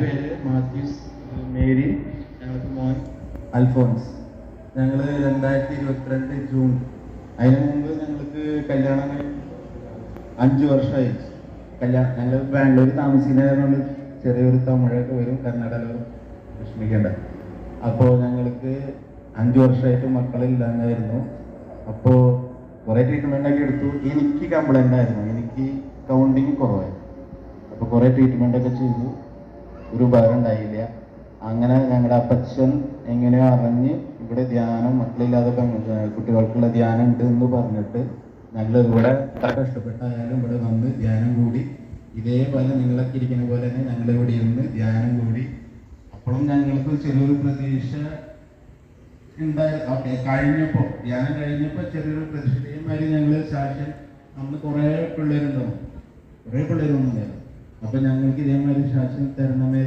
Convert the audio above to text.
പേര് മാത്യൂസ്, മേരി, ഞങ്ങൾക്ക് മോൻ അൽഫോൺസ്. ഞങ്ങൾ 2022 ജൂൺ, അതിന് മുമ്പ് ഞങ്ങൾക്ക് കല്യാണം 5 വർഷമായി. ഞങ്ങൾ ബാംഗ്ലൂർ താമസിക്കുന്നതുകൊണ്ട് ചെറിയൊരു തമിഴൊക്കെ വരും, കന്നഡല്ലോ വിഷമിക്കേണ്ട. അപ്പോൾ ഞങ്ങൾക്ക് 5 വർഷമായിട്ട് മക്കളില്ലാണ്ടായിരുന്നു. അപ്പോൾ കുറേ ട്രീറ്റ്മെൻ്റൊക്കെ എടുത്തു. എനിക്ക് കംപ്ലൈൻ്റ് ആയിരുന്നു, എനിക്ക് കൗണ്ടിങ് കുറവായിരുന്നു. അപ്പോൾ കുറേ ട്രീറ്റ്മെൻ്റൊക്കെ ചെയ്തു, ഒരു ഉപകാരം ഉണ്ടായില്ല. അങ്ങനെ ഞങ്ങളുടെ അപ്പച്ചൻ എങ്ങനെയോ അറിഞ്ഞ് ഇവിടെ ധ്യാനം, മക്കളില്ലാതെ കുട്ടികൾക്കുള്ള ധ്യാനം ഉണ്ട് എന്ന് പറഞ്ഞിട്ട് ഞങ്ങൾ ഇവിടെ കഷ്ടപ്പെട്ടായാലും ഇവിടെ വന്ന് ധ്യാനം കൂടി. ഇതേപോലെ നിങ്ങളൊക്കെ ഇരിക്കുന്ന പോലെ തന്നെ ഞങ്ങൾ ഇവിടെ ഇരുന്ന് ധ്യാനം കൂടി. അപ്പോഴും ഞങ്ങൾക്ക് ചെറിയൊരു പ്രതീക്ഷ ഉണ്ടായിരുന്നു. കഴിഞ്ഞപ്പോൾ ധ്യാനം കഴിഞ്ഞപ്പോൾ ചെറിയൊരു പ്രതീക്ഷമാതിരി ഞങ്ങൾ സാക്ഷ്യം, അന്ന് കുറേ പിള്ളേരുണ്ടാവും, കുറേ പിള്ളേരൊന്നുമില്ലായിരുന്നു. അപ്പം ഞങ്ങൾക്ക് ഇതേമാതിരി സാക്ഷ്യം തരണമേ